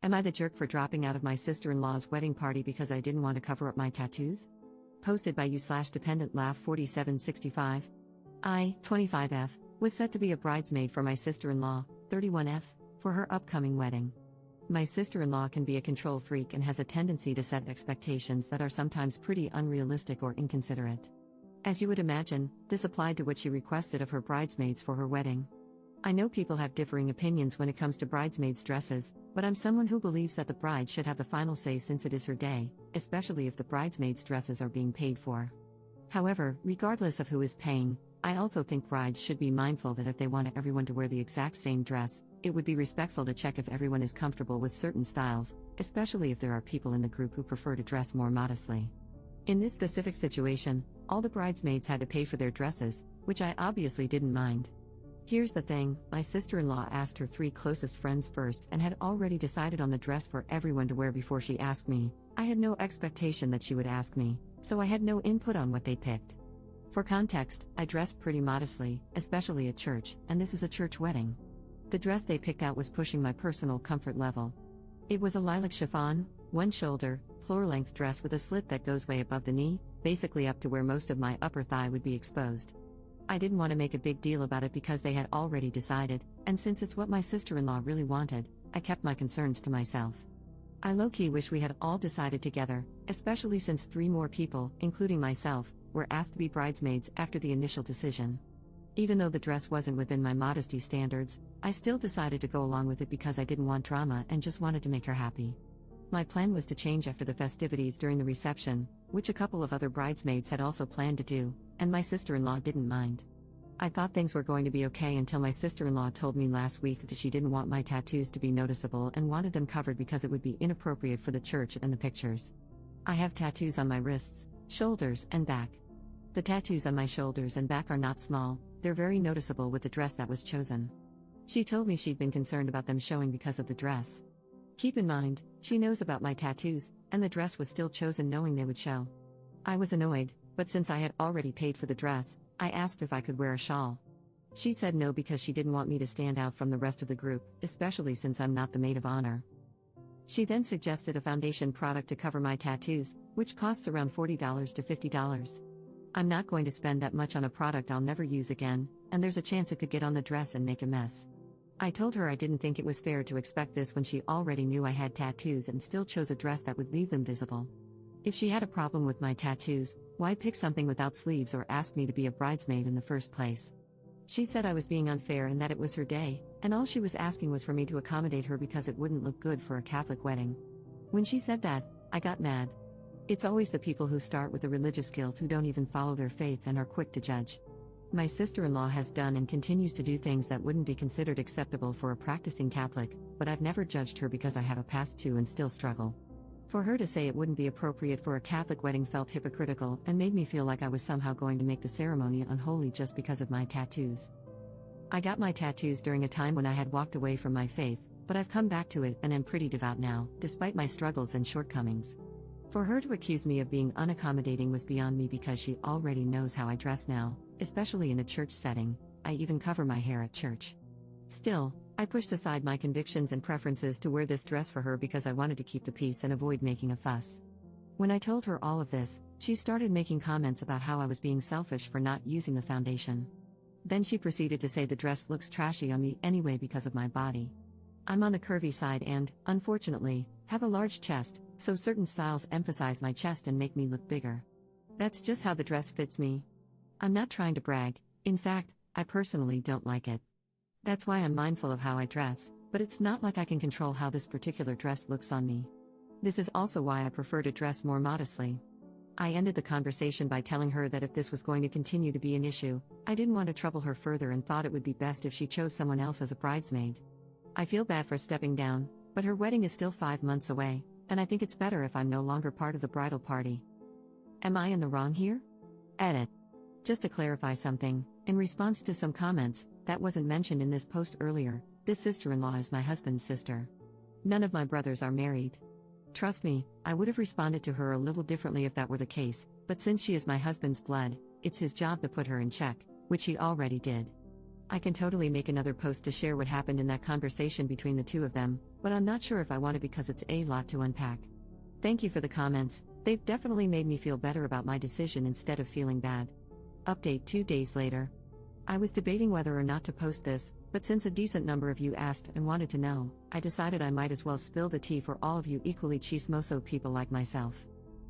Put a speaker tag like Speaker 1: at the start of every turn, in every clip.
Speaker 1: Am I the jerk for dropping out of my sister-in-law's wedding party because I didn't want to cover up my tattoos? Posted by you/dependent laugh 4765. I, 25F, was set to be a bridesmaid for my sister-in-law, 31F, for her upcoming wedding. My sister-in-law can be a control freak and has a tendency to set expectations that are sometimes pretty unrealistic or inconsiderate. As you would imagine, this applied to what she requested of her bridesmaids for her wedding. I know people have differing opinions when it comes to bridesmaids' dresses, but I'm someone who believes that the bride should have the final say since it is her day, especially if the bridesmaids' dresses are being paid for. However, regardless of who is paying, I also think brides should be mindful that if they want everyone to wear the exact same dress, it would be respectful to check if everyone is comfortable with certain styles, especially if there are people in the group who prefer to dress more modestly. In this specific situation, all the bridesmaids had to pay for their dresses, which I obviously didn't mind. Here's the thing, my sister-in-law asked her 3 closest friends first and had already decided on the dress for everyone to wear before she asked me. I had no expectation that she would ask me, so I had no input on what they picked. For context, I dressed pretty modestly, especially at church, and this is a church wedding. The dress they picked out was pushing my personal comfort level. It was a lilac chiffon, one-shoulder, floor-length dress with a slit that goes way above the knee, basically up to where most of my upper thigh would be exposed. I didn't want to make a big deal about it because they had already decided, and since it's what my sister-in-law really wanted, I kept my concerns to myself. I low-key wish we had all decided together, especially since 3 more people, including myself, were asked to be bridesmaids after the initial decision. Even though the dress wasn't within my modesty standards, I still decided to go along with it because I didn't want drama and just wanted to make her happy. My plan was to change after the festivities during the reception, which a couple of other bridesmaids had also planned to do, and my sister-in-law didn't mind. I thought things were going to be okay until my sister-in-law told me last week that she didn't want my tattoos to be noticeable and wanted them covered because it would be inappropriate for the church and the pictures. I have tattoos on my wrists, shoulders, and back. The tattoos on my shoulders and back are not small, they're very noticeable with the dress that was chosen. She told me she'd been concerned about them showing because of the dress. Keep in mind, she knows about my tattoos, and the dress was still chosen knowing they would show. I was annoyed, but since I had already paid for the dress, I asked if I could wear a shawl. She said no because she didn't want me to stand out from the rest of the group, especially since I'm not the maid of honor. She then suggested a foundation product to cover my tattoos, which costs around $40 to $50. I'm not going to spend that much on a product I'll never use again, and there's a chance it could get on the dress and make a mess. I told her I didn't think it was fair to expect this when she already knew I had tattoos and still chose a dress that would leave them visible. If she had a problem with my tattoos, why pick something without sleeves or ask me to be a bridesmaid in the first place? She said I was being unfair and that it was her day, and all she was asking was for me to accommodate her because it wouldn't look good for a Catholic wedding. When she said that, I got mad. It's always the people who start with the religious guilt who don't even follow their faith and are quick to judge. My sister-in-law has done and continues to do things that wouldn't be considered acceptable for a practicing Catholic, but I've never judged her because I have a past too and still struggle. For her to say it wouldn't be appropriate for a Catholic wedding felt hypocritical and made me feel like I was somehow going to make the ceremony unholy just because of my tattoos. I got my tattoos during a time when I had walked away from my faith, but I've come back to it and am pretty devout now, despite my struggles and shortcomings. For her to accuse me of being unaccommodating was beyond me because she already knows how I dress now, especially in a church setting. I even cover my hair at church. Still, I pushed aside my convictions and preferences to wear this dress for her because I wanted to keep the peace and avoid making a fuss. When I told her all of this, she started making comments about how I was being selfish for not using the foundation. Then she proceeded to say the dress looks trashy on me anyway because of my body. I'm on the curvy side and, unfortunately, have a large chest, so certain styles emphasize my chest and make me look bigger. That's just how the dress fits me. I'm not trying to brag, in fact, I personally don't like it. That's why I'm mindful of how I dress, but it's not like I can control how this particular dress looks on me. This is also why I prefer to dress more modestly. I ended the conversation by telling her that if this was going to continue to be an issue, I didn't want to trouble her further and thought it would be best if she chose someone else as a bridesmaid. I feel bad for stepping down, but her wedding is still 5 months away, and I think it's better if I'm no longer part of the bridal party. Am I in the wrong here? Edit. Just to clarify something, in response to some comments that wasn't mentioned in this post earlier, this sister-in-law is my husband's sister. None of my brothers are married. Trust me, I would have responded to her a little differently if that were the case, but since she is my husband's blood, it's his job to put her in check, which he already did. I can totally make another post to share what happened in that conversation between the two of them, but I'm not sure if I want to because it's a lot to unpack. Thank you for the comments, they've definitely made me feel better about my decision instead of feeling bad. Update 2 days later. I was debating whether or not to post this, but since a decent number of you asked and wanted to know, I decided I might as well spill the tea for all of you equally chismoso people like myself.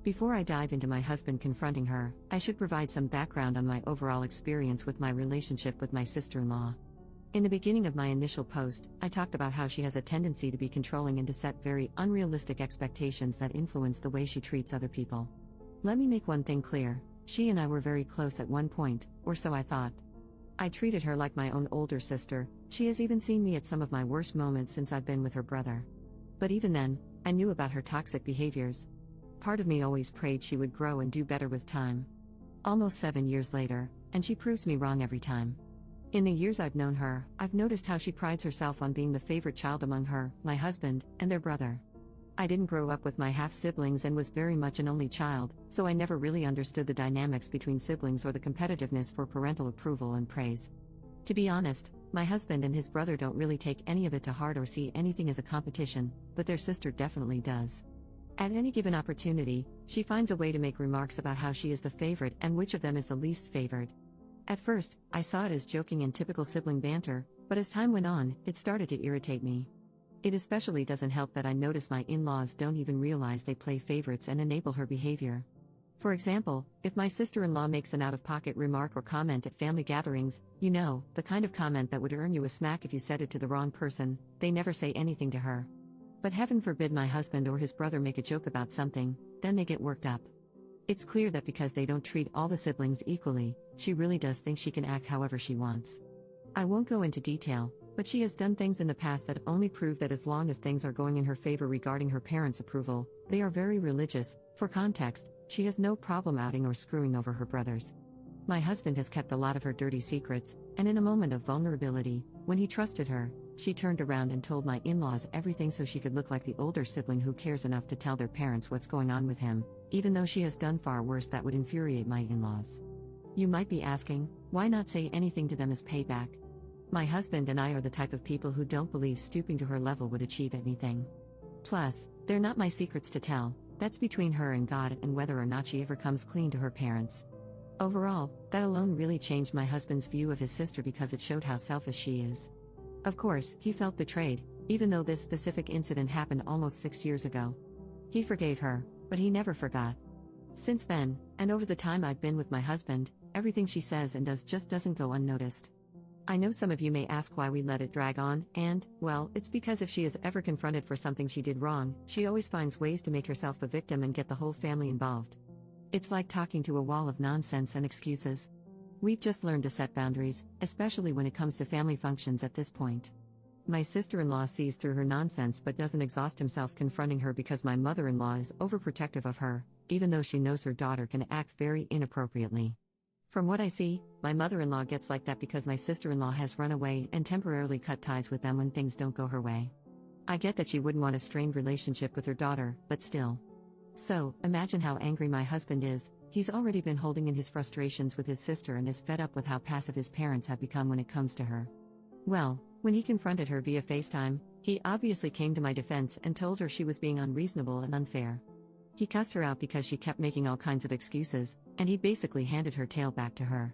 Speaker 1: Before I dive into my husband confronting her, I should provide some background on my overall experience with my relationship with my sister-in-law. In the beginning of my initial post, I talked about how she has a tendency to be controlling and to set very unrealistic expectations that influence the way she treats other people. Let me make one thing clear, she and I were very close at one point, or so I thought. I treated her like my own older sister, she has even seen me at some of my worst moments since I've been with her brother. But even then, I knew about her toxic behaviors. Part of me always prayed she would grow and do better with time. Almost 7 years later, and she proves me wrong every time. In the years I've known her, I've noticed how she prides herself on being the favorite child among her, my husband, and their brother. I didn't grow up with my half-siblings and was very much an only child, so I never really understood the dynamics between siblings or the competitiveness for parental approval and praise. To be honest, my husband and his brother don't really take any of it to heart or see anything as a competition, but their sister definitely does. At any given opportunity, she finds a way to make remarks about how she is the favorite and which of them is the least favored. At first, I saw it as joking and typical sibling banter, but as time went on, it started to irritate me. It especially doesn't help that I notice my in-laws don't even realize they play favorites and enable her behavior. For example, if my sister-in-law makes an out-of-pocket remark or comment at family gatherings, you know, the kind of comment that would earn you a smack if you said it to the wrong person, they never say anything to her. But heaven forbid my husband or his brother make a joke about something, then they get worked up. It's clear that because they don't treat all the siblings equally, she really does think she can act however she wants. I won't go into detail, but she has done things in the past that only prove that as long as things are going in her favor regarding her parents' approval, they are very religious. For context, she has no problem outing or screwing over her brothers. My husband has kept a lot of her dirty secrets, and in a moment of vulnerability, when he trusted her, she turned around and told my in-laws everything so she could look like the older sibling who cares enough to tell their parents what's going on with him, even though she has done far worse that would infuriate my in-laws. You might be asking, why not say anything to them as payback? My husband and I are the type of people who don't believe stooping to her level would achieve anything. Plus, they're not my secrets to tell, that's between her and God and whether or not she ever comes clean to her parents. Overall, that alone really changed my husband's view of his sister because it showed how selfish she is. Of course, he felt betrayed, even though this specific incident happened almost 6 years ago. He forgave her, but he never forgot. Since then, and over the time I've been with my husband, everything she says and does just doesn't go unnoticed. I know some of you may ask why we let it drag on, and, well, it's because if she is ever confronted for something she did wrong, she always finds ways to make herself the victim and get the whole family involved. It's like talking to a wall of nonsense and excuses. We've just learned to set boundaries, especially when it comes to family functions at this point. My sister-in-law sees through her nonsense but doesn't exhaust himself confronting her because my mother-in-law is overprotective of her, even though she knows her daughter can act very inappropriately. From what I see, my mother-in-law gets like that because my sister-in-law has run away and temporarily cut ties with them when things don't go her way. I get that she wouldn't want a strained relationship with her daughter, but still. So, imagine how angry my husband is. He's already been holding in his frustrations with his sister and is fed up with how passive his parents have become when it comes to her. Well, when he confronted her via FaceTime, he obviously came to my defense and told her she was being unreasonable and unfair. He cussed her out because she kept making all kinds of excuses, and he basically handed her tail back to her.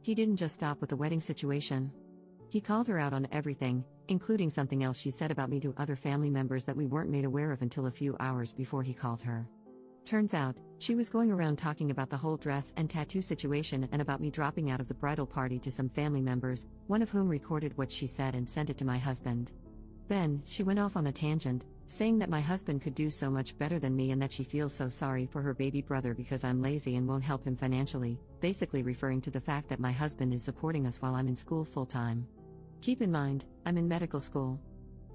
Speaker 1: He didn't just stop with the wedding situation. He called her out on everything, including something else she said about me to other family members that we weren't made aware of until a few hours before he called her. Turns out, she was going around talking about the whole dress and tattoo situation and about me dropping out of the bridal party to some family members, one of whom recorded what she said and sent it to my husband. Then, she went off on a tangent, saying that my husband could do so much better than me and that she feels so sorry for her baby brother because I'm lazy and won't help him financially, basically referring to the fact that my husband is supporting us while I'm in school full-time. Keep in mind, I'm in medical school.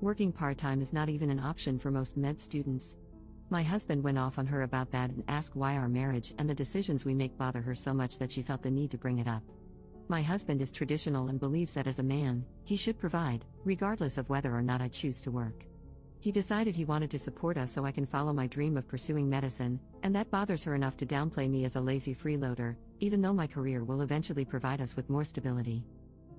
Speaker 1: Working part-time is not even an option for most med students. My husband went off on her about that and asked why our marriage and the decisions we make bother her so much that she felt the need to bring it up. My husband is traditional and believes that as a man, he should provide, regardless of whether or not I choose to work. He decided he wanted to support us so I can follow my dream of pursuing medicine, and that bothers her enough to downplay me as a lazy freeloader, even though my career will eventually provide us with more stability.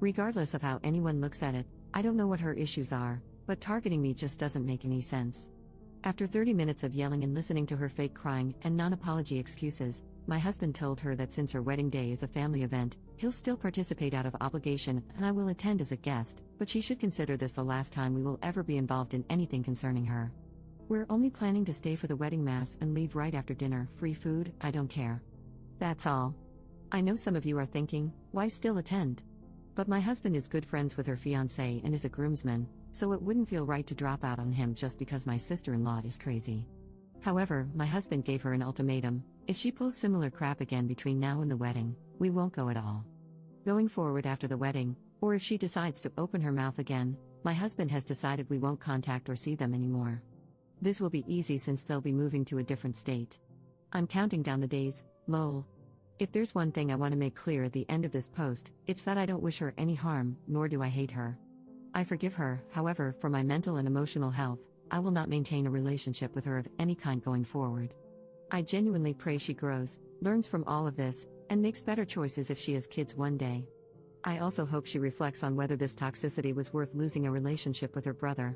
Speaker 1: Regardless of how anyone looks at it, I don't know what her issues are, but targeting me just doesn't make any sense. After 30 minutes of yelling and listening to her fake crying and non-apology excuses, my husband told her that since her wedding day is a family event, he'll still participate out of obligation and I will attend as a guest, but she should consider this the last time we will ever be involved in anything concerning her. We're only planning to stay for the wedding mass and leave right after dinner, free food, I don't care. That's all. I know some of you are thinking, why still attend? But my husband is good friends with her fiancé and is a groomsman, so it wouldn't feel right to drop out on him just because my sister-in-law is crazy. However, my husband gave her an ultimatum: if she pulls similar crap again between now and the wedding, we won't go at all. Going forward after the wedding, or if she decides to open her mouth again, my husband has decided we won't contact or see them anymore. This will be easy since they'll be moving to a different state. I'm counting down the days, lol. If there's one thing I want to make clear at the end of this post, it's that I don't wish her any harm, nor do I hate her. I forgive her, however, for my mental and emotional health, I will not maintain a relationship with her of any kind going forward. I genuinely pray she grows, learns from all of this, and makes better choices if she has kids one day. I also hope she reflects on whether this toxicity was worth losing a relationship with her brother.